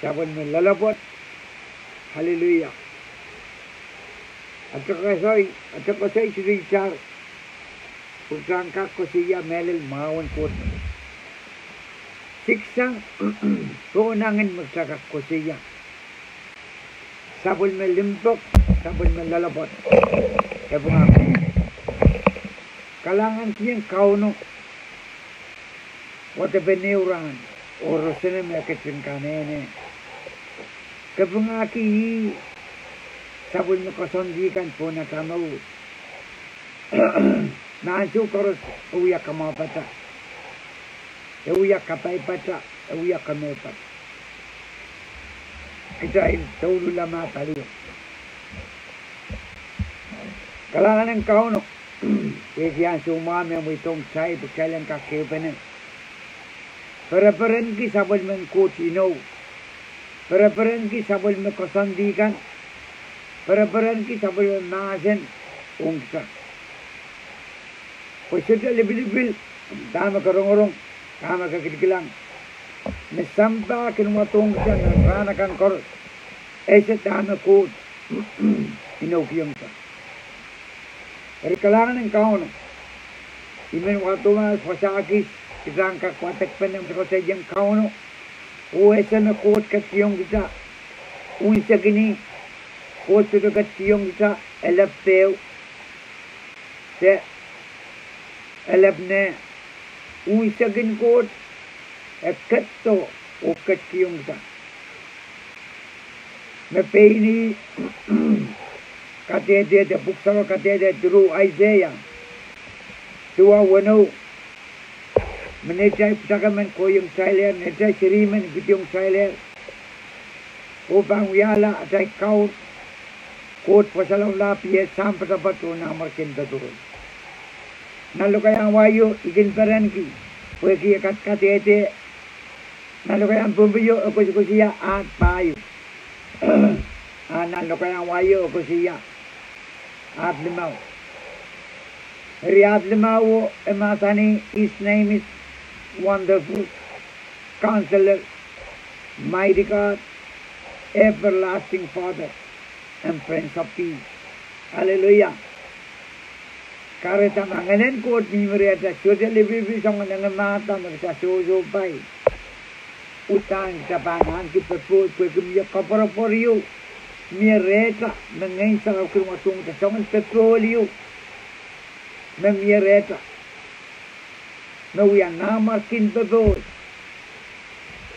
sabon melalapot. Haleluya. At saka sa isirichar, pagkangka ko siya melil mawan ko. Siksang puunangin magsakak ko siya. Sabon melimpok, sabon melalapot. Kaya pangako. Kalangan kiyang kauno. Wata beneuran. Orosene me kitchen kanene. Kapungaki sabun mo kasondikan po na tamaw. Nansu koros uyak kamapata. Uyak kapaypata, uyak kamepat. Kita taulu lama tali. Kalangan ng kauno. Kaya sumami mo itong say pagkailan kakipanin. Para-paran ki sabon men kutino. Para-paran ki sabon men kasandikan. Para-paran ki sabon men nasen ungsa. Pagkita libil-libil, tama ka rong-rong, tama ka kikilang. Nasamba kinumatong siya ng ranakan kor. Esa tama ko, inokiyong sa. Pero kailangan ng kauno. Imen wato nga pasakis. Kita angkat kuatak penang terkota yang kau no, uesa na kuat kasiyong kita, unsa gini, kuat sudah kasiyong kita, elap teo, se, elap ne, unsa gini kuat, kato o kasiyong kita. Mepeni, katede buksawa katede dulu Isaiah, tua wano. Menejai pusakaman ko yung trailer, menejai siriman yung trailer. Upang wiyala atay kaut, kot pasalaw lapi sampai dapat to na markin dadurun. Nalo kayang wayo, igin paran ki, pwede kat-katete, nalo kayang bumbiyo, ako siya at payo. Nalo kayang wayo, ako siya at limaw. Riyad limaw, ematani, his name is Wonderful Counselor, Mighty God, Everlasting Father, and Prince of Peace. Hallelujah. Karena manganen ko ni mereka sudah lebih bisa mendengar mata mereka susu baik. Utang sabangan kita pun dia kapor-kaporiu. Mereka mengenai kalau kita matung kesangan petroliu. Mereka no we are now marking the road.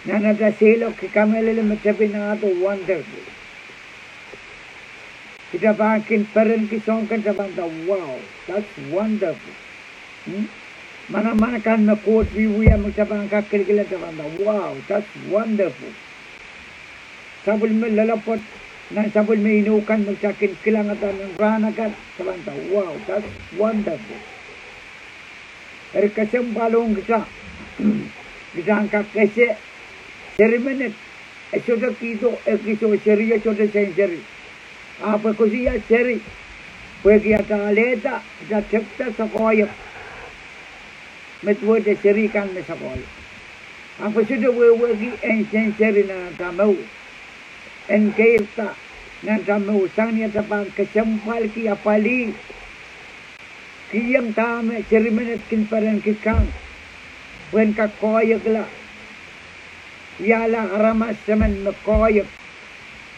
Nana da selo que camele metapinato wonderful. Kita bakin peren ki song kan sabanta wow, that's wonderful. Mana-mana kan na quote we are magtabang kakilkila sabanta wow, that's wonderful. Sabul me lalapot na sabul me inukan magsakin kilangatan ng ranakan sabanta wow, that's wonderful. Pero kasi ang balong kita angkat kasi seri minit sudah kito kiso seri sudah seri apa ko siya seri pwede ata aleta sa chepta sa koyok metwo de seri kan me sa koyok apa sudah wegi en seri na tamaw en kairta na tamaw sangnya tapan kesampal ki apali kiyang tame serimenet kin paran kikang wen ka koyok la yala aramas saman makoyok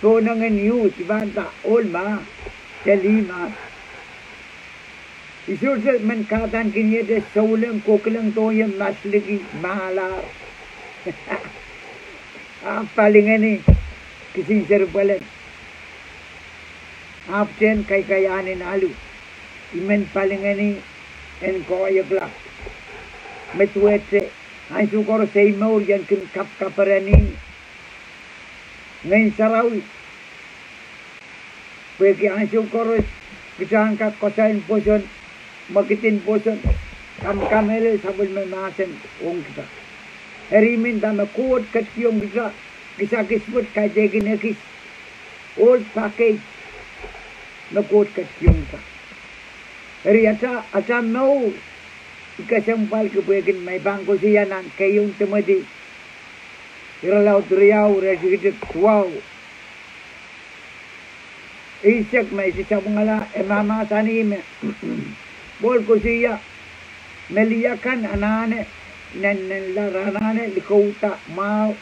to nangan yu tibanta olma telima isursa man katan kinye de saulang koklang to yung masligi mahala palingan ni kising serbalan absen kay kayanin alu imen palingan ni en koyok la metwete ay sukor sa imaw yan kin kap-kaparani ngayon sarawi pwede ay sukor kisang kakosain poson magitin poson kam-kamere sabon manasen ong kita herimin dama kuot katkiyong kita kisakismut kajegin ekis old package na kuot katkiyong kita heri ata no ikasampal ko pwede may bangko siya ng kayong tumadi Iralau teriau residik tuau. Isyak me isa pangala emama tani me. Bol ko siya meliakan anane nan laranane likauta mau.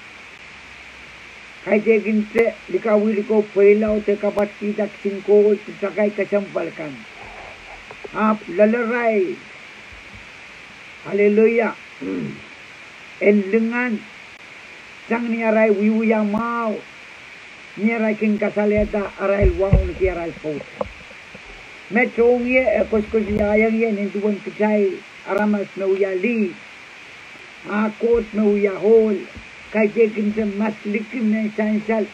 Kaya kinte likawi liko pelau te kapat kita singko sakai kesampalkan. Lalarai. Haleluya. Enlengan sang ni arai wiwu yang mau. Ni arai kin kasaleta arai wang ni arai kaut. Metong ye ekos ayang ye nintuan kecai aramas nauya li. Akot nauya hol. Kaya kita maslikim ng sansal.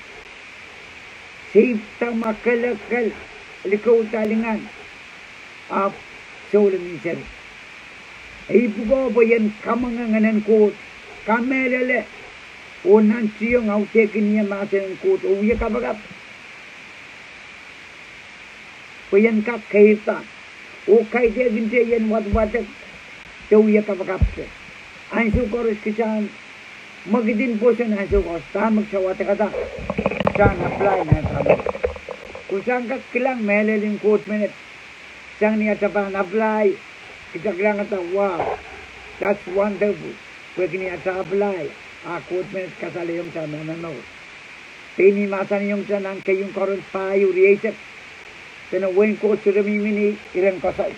Sipta makalakal. Likaw talingan. Saulang isari. Ibu ko po yan kamanganganan ko. Kamelele. O nansiyong autekin niya masan ko. Uya kabagap. Po yan kakaita. O kaya ginti yan wat-watak. Uya kabagap. Anso koros kisan. Magidin po siya na sukos, tamag sa wate kata, saan apply na tabi. Kung saan ka kilang meleling quote minute, saan niya tapan apply, kita kilang kata, wow, that's wonderful. Pwede niya sa apply, quote minute kasali yung sa nananaw. Pinimasan yung sa nang kayong koron payo riyaset, pinawin ko sa ramimini, ilang kasay,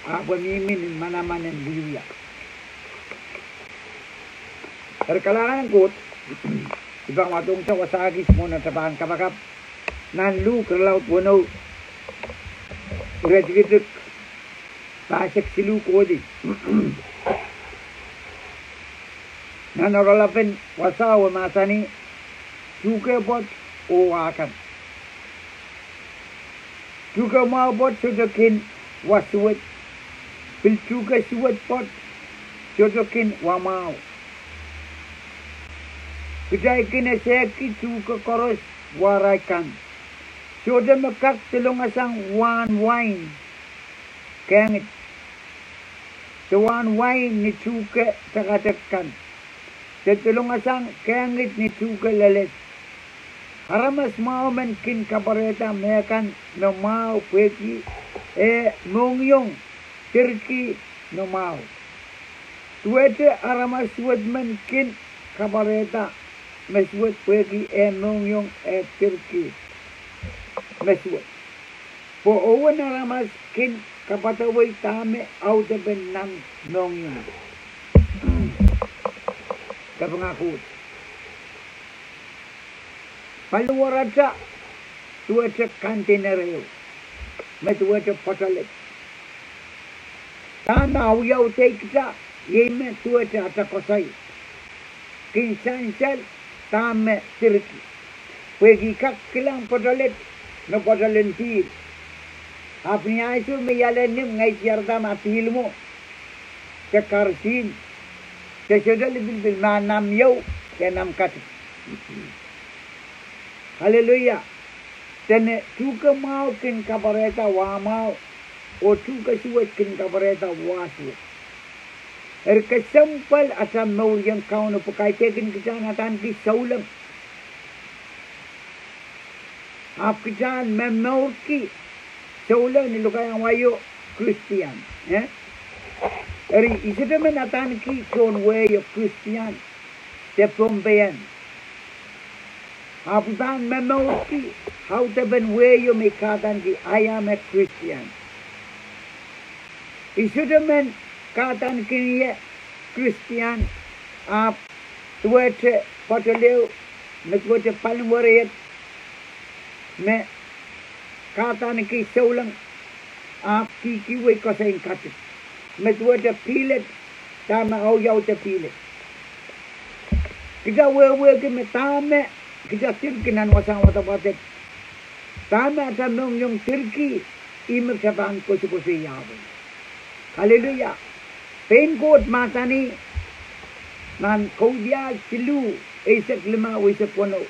pamiminin manaman ng biyuya. Terkalangan kot, ibang matong sa wasagis mo na tabahan kabakap, nanlu ke laut bono, rejigituk, pasek silu kodi, nanoralapen wasawa masani, suke bot o akan, suke mau bot sudokin wasuwet, pil suke suwet bot sudokin wamau. Kejai kena seki suka koros waraikan. Sudah mekak telung asang one wine. Kengit. One wine ni suka takatakan. Telung asang kengit ni suka lelet. Haramas mau menkin kabareta mekan no mau peki mongyong Turki no mau. Tuwete haramas suat menkin kabareta meswet pegi mongyong Turki meswet po owen aramas kin kapataway tame out of benang mongyong kapangakut paluwaraja tuwete kantinereo metuwete patalet tama uyaw teikta yeme tuwete atakosay kinsansal tame Turki. Pwegi kak kilang podalet no podalentir. Apni aisu me yalenim ngai tiarda matil mo. Ke karsin. Ke sedal bil manam yau ke nam kat. Haleluya. Tene tuka mau kin kabareta wa mau o tuka suwet kin kabareta wasu. Kesampal asam mau yang kau nak pakai tekin kejanatan di saulam. Kejan memau ki saulam ni luka yang wayo Kristian. Eri isida menatan ki kon wayo Kristian te pombean. Kejan memau ki how te ben wayo mekatan ki I am a Christian. Isida men katan kini Kristian tuwete patalew me tuwete palmoreyet me katan ki saulang kikiwe kosain katit me tuwete pilet tama au yaw te pilet kita wewe ke me tame kita tirkinan wasang watabatet tame atam nong yung tirki imer saban kosi yabon. Haleluya. Pengkot matani nan kaudia silu isak lima isak pono.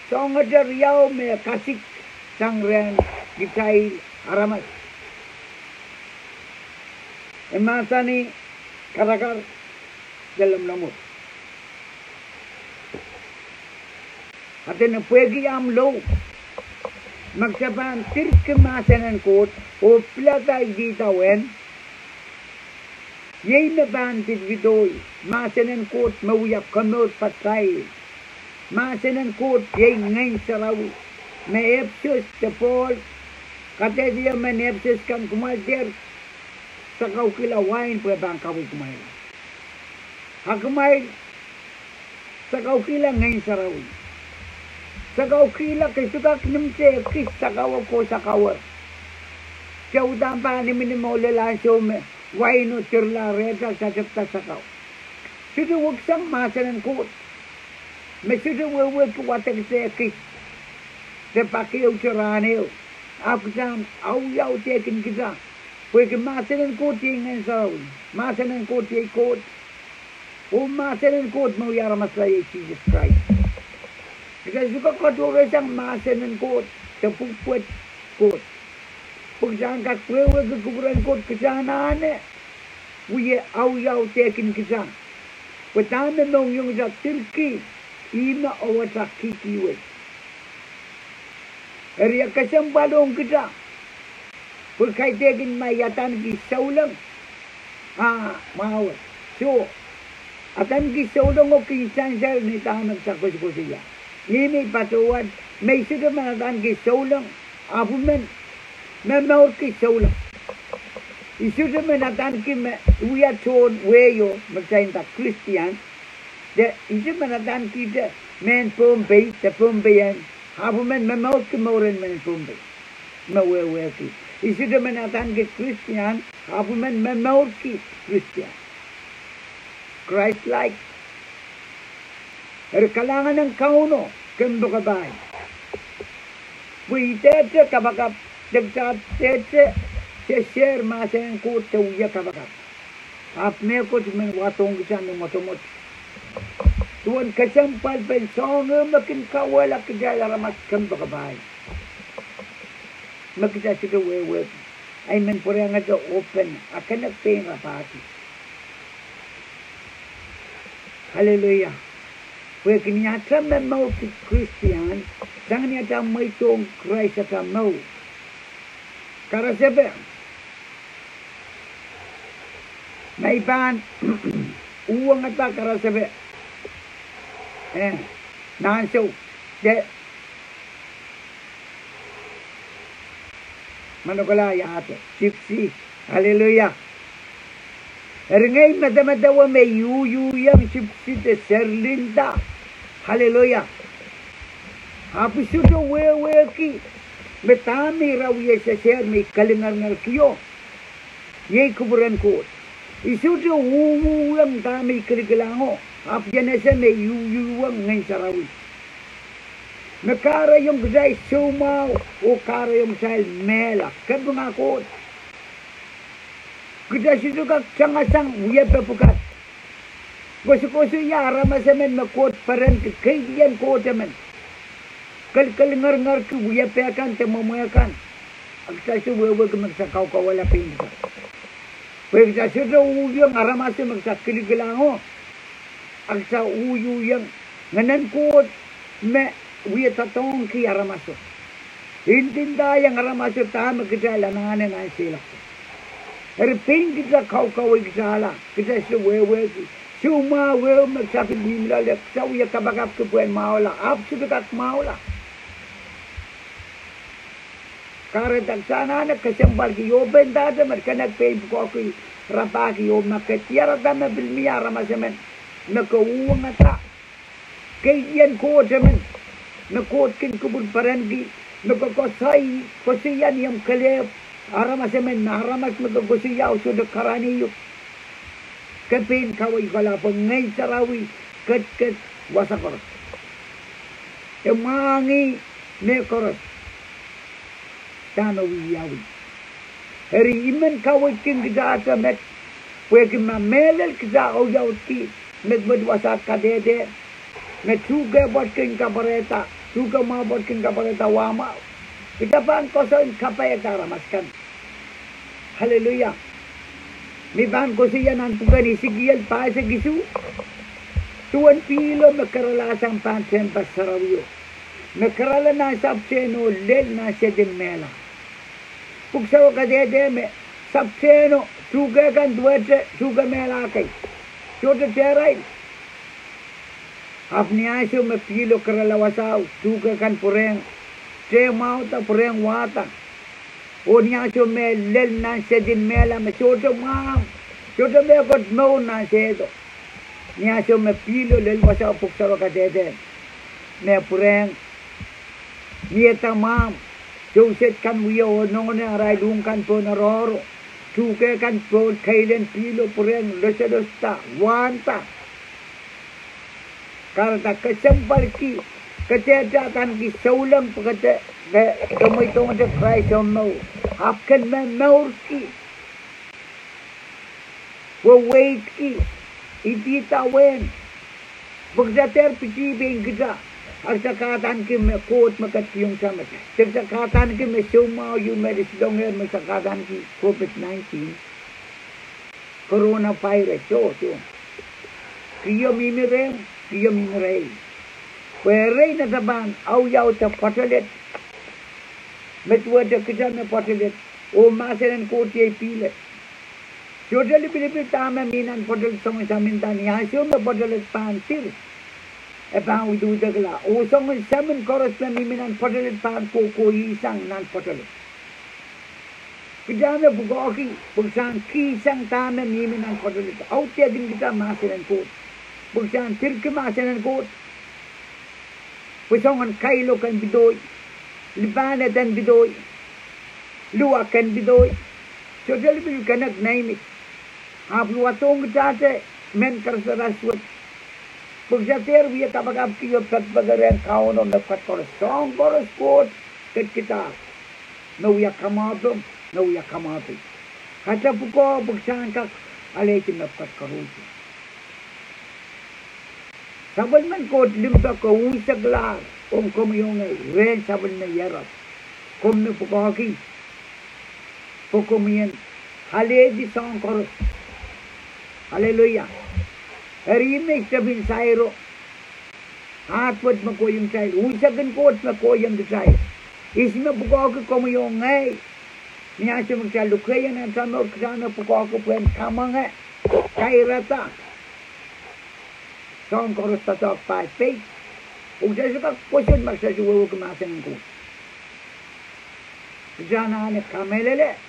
Songajar yau me kasik sangren gitai aramat. Matani karakar dalam lamut. Atin puegi am low. Magsaban tirkemasanan kot o plata idita wen. Yei me ban tidvidoi. Masanan kot mawuyak kamot patay. Masanan kot yei ngayon sarawi. Me epsos te Paul. Kata dia menepsis kan kumalter. Sakau kila wine pwe bang kawin kumail. Hakumail. Sakau kila ngayon sarawi. Sakau kila kisukak nimse kis sakawa ko sakawa. Jaudan pa ni minimole lanso me. Wine tirla reta sa chapta sakaw. Sudu wuksang masanan kot. Me sudu wawak watak se kis. Te pakiyo churaniyo. Aku jam au tekin kita. Porque masanan kot yang ngayon masanan kot yang kot. O masanan kot mau yara masalah Jesus Christ. Kita suka kot orang sang masanan kot. Terpupuat kot. Pagjangkat wewe ke kuburan kot kesanaan. Uye au tekin kita. Pertama nong yung sa Turki. Ina awat kikiwe. Area kasambalong kita. Pagkaitekin mayatan ki saulang. Mau. So, atan ki saulang o kinsansal ni tahanak sa kusikusiya. Ini patuan. May sudah manatan ki saulang. Apo men. Memor ki saulang. Isudah manatan ki we are told weyo. Magsayin ta Christian. Isu manatan ki de. Men Pompey. Te Pompeyan. Apo men memor ki moren men Pompey. Mawewe ki. Isudah menatan ke Christian, apo men memor ki Christian. Christ-like. Kalangan ng kauno, kendo kabay. Puitete kabakap, dagtatete, share masen ko tawya kabakap. Apne ko men watong kisan ng motomot. Tuan kasampal pensong makin kawala kajaya ramas kendo kabay. Magkita siya wewe. Ay men pura nga do open. Akan nagpinga pati. Hallelujah. Pwede kinyata men mau ki Christian. Jangan niyata may itong Christ at mau. Kara sebe. May ban. Uwang ata kara sebe. Nanso. Manukala yate, gypsy, hallelujah. Ngay madamadawa may yuyuyang gypsy te serlinda, hallelujah. Hapisudo wewe ki, betami rawiya sa ser may kalingar-ngar kiyo. Yay kuburan ko. Isudo uwuwang dami kaligalango, hapyanasa may yuyuwang ngay sarawi. Nakara yung gajay sumaw o kara yung sahil mela. Kaya nga ko. Gajay siya ka sangasang uyab na pukat. Gusto yara masamin makot pa rin. Kailan ko taman. Kalkalingar-ngar ki uyab pekan tamamuyakan. Agsa siya wewe ka magsakaw ka wala pinsa. Pagsa siya uyang aramasa magsakiligilango. Agsa uyuyang nganan ko me we tatong ki aramaso. Intinda yang aramaso tama kita langanan ang sila. Erpin kita kau kita kita sewewe cuma wewe magsakit bimla lek sawi kabakap ke buen maula ap sudah maula. Kare taksana na kasambal ki yo benda da merkana pay ko ki rapaki yo maketiara da na bilmiya ramasemen nakauwang ata. Kayan ko jaman nakotkin kubun parangi, nakakosay, kosiyan yung kalep, aramas naman, naramas magkakosiyaw, sudah karani yung kapin kaway kalapang ngay sarawi, kat, wasakoros. Yung mangi, nekoros, tanawi yawi. Heri iman kaway kin kita met, pwede mamelal kita o yawt ki, medwasat kadede, metuga bot kin kabareta, suka mabot kin kabareta wama. Kita pan koson kapayata ramaskan. Hallelujah. Mi ban ko siya nan tugan isigiyal pa sa gisu. Tuan pilo magkaralasang pansen pasarawiyo. me kerala na sabseno lel na sedin mela. Puksawa kadede me sabseno suga kan duwete suga mela kai. Chote terai. Apni aisyo me pilo kerala wasau suga kan pureng. Te mauta pureng wata. Onyasyo me lel na sedin mela me chote mam. Chote me kot mau na sedo. Nyasyo me pilo lel wasau puksawa kadede. Me pureng. Nieta mam. Joseph kan wiyo nongone aray lung kan po naroro. Suke kan po kailen pilo pureng lesedosta wanta. Karena kesempal ki kecedatan ki saulang pekete kemai tong de Krais62622 hapkan me maur ki wo wait ki idita wen bugdater piti beng kita Arsakatan ki me kot makat yung sama. Arsakatan ki me sumau yung medisidonger masakatan ki COVID-19. Coronavirus. So. Kiyo mimirem, kiyo mimirei. Pwere na saban, au yaw ta patalet. Metuwa ta kita me patalet. O masalan kot yay pilet. Jodali Pilipin tama minan patalet sama samintan. Yasyo me patalet pantir. Ebang itu dagla. O song seven koros na miminan patalit pan ko isang nan patalit. Kejana bugoki buksan kisang tama miminan patalit. Out ya din kita masinan ko. Buksan tirke masinan ko. Pusongan kailo kan bidoy. Libana dan bidoy. Luwa kan bidoy. So jalibil kanak naimik. Aplu atong jate men karsaraswat. Pagjatir wiya kapag kiyo pagpagaran kauno nakat koros song koros kot kita no wiya kamato kata puko pagsan kak alekin nakat koros sabal man kot limpa ko usaglar komiyong ren sabal na yarat komne puko ki pukomiyan haledi song koros hallelujah. Hari sabin sairo. Hatwat makoyong sairo. Usagan kot makoyong sairo. Isme pukoko komiyong ngay. Niya siya magsalukaya na sama kasana pukoko puen kama nga. Kairata. Song koros tatok paspay. Usagan ka kusyon magsasuwa kumasan ko. Sana anak kamelele.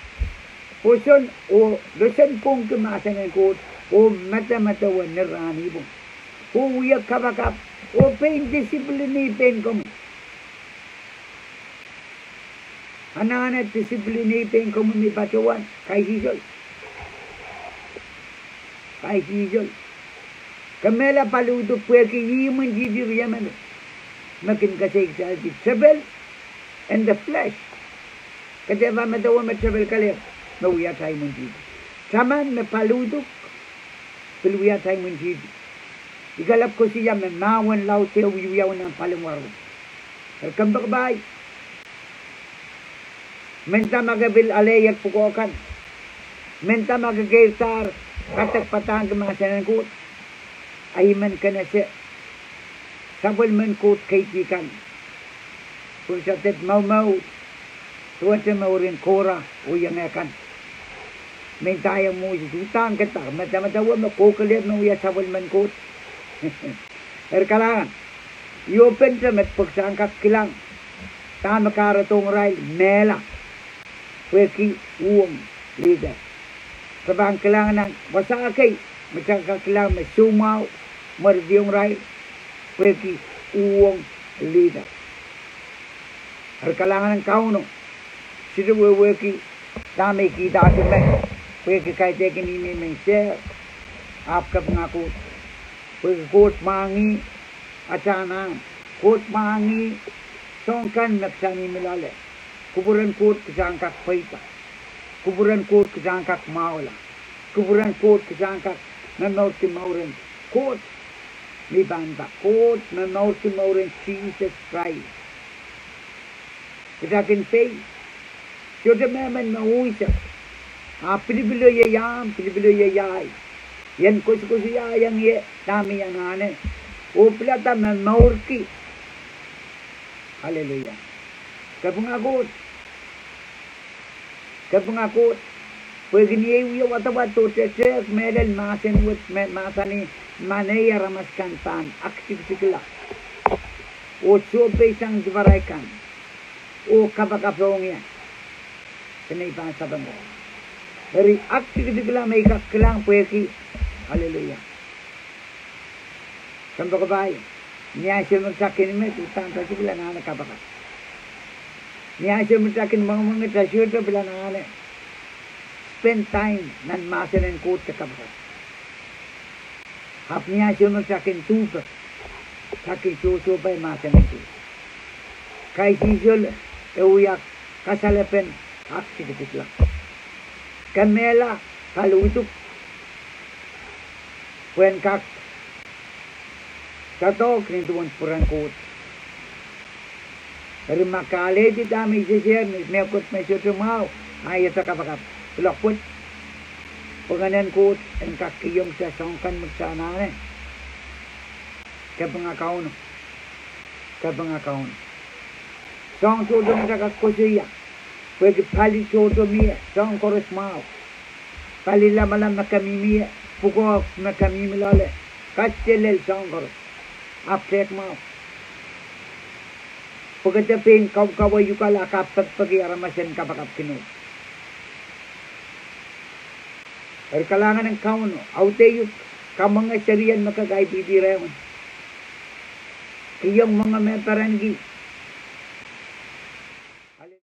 Kusyon o dosen pong kumasan ko. O mata wa nirani bo. O wiya kabakap. O pain discipline pain kom. Anana discipline pain kom mi batuan. Kai hijol. Kamela paludo pueki yiman jijir yaman. Makin kasig sa di trouble and the flesh. Kadeva matawa ma trouble kalir. No wiya tayo mun jijir. Saman me paludo. Peluya tayo menjadi. Igalap ko siya memawan lau teo wiyaw ng palingwaro. Kambak bay. Menta magabil alayak pukokan. Menta magagairtar. Katak patang kemasanan ko. Ayman ka na siya. Sabal man ko kaitikan. Kung sa tet mau. Tuwan siya maurin kora. Uyang akan. Mentaya mo utang kita mata-mata mo kokalir no ya sabal man kot erkalangan i open sa met pagsangkat kilang tama karatong ray mela weki uong leader sabang kilangan ng basakay magsangkat kilang may sumaw mardiyong ray weki uong leader erkalangan ng kauno sila weki dami kita sa met Pwede kahit tekin ini men-share. Apka pangako. Pwede kot mangi. Atana. Kot mangi. Songkan naksani milale. Kuburan kot kesangkak paita. Kuburan kot kesangkak maula. Kuburan kot kesangkak nanaw si mauren. Kot. May banda. Kot nanaw si mauren Jesus Christ. Kitakin faith. Yoda meman mauisa. Pilipilo yayam, pilipilo yayay. Yan kus-kus yayang ye, dami yan ane. O plata man maurki. Haleluya. Kapungakot. Kapungakot. Pagniyew yo watawato tetes medel masen wut masani manaya ramaskan tan aktif sikla. O sobe sang dvaraikan. O kapakapongya. Kenai bahasa bangga. Dari aktif sikla may kaklang pweki. Haleluya. Sampai kebaik. Niya siya magsakin me tutan pati bila nana kapaka. Niya siya magsakin mga tasyo to bila nana. Spend time nan masen en kot ke kapaka. Hap niya siya magsakin tupa. Sakin so bay masen en tu. Kay sisol euyak kasalepen akti ketikla. Kamela kalau itu when kak tato krintuan purangkut. Dari makale di dami sisir ni mekut mesyutu mau ayat kapakap. Pelakput penganan kut en kakiyong sa songkan magsana ne. Kapangakaon. Song todo na kakusiya. Pwede pali todo miya. Song koros mau. Pali lamalam na kami miya. Pukok na kami milale. Kastelel song koros. Upset mau. Pagkatapin kaway yukala kapat pag-iaramasin kapakap kinod. Ay kalangan ng kauno, aute kamang asarian makagay bibirayon. Kiyong mga metaranggi,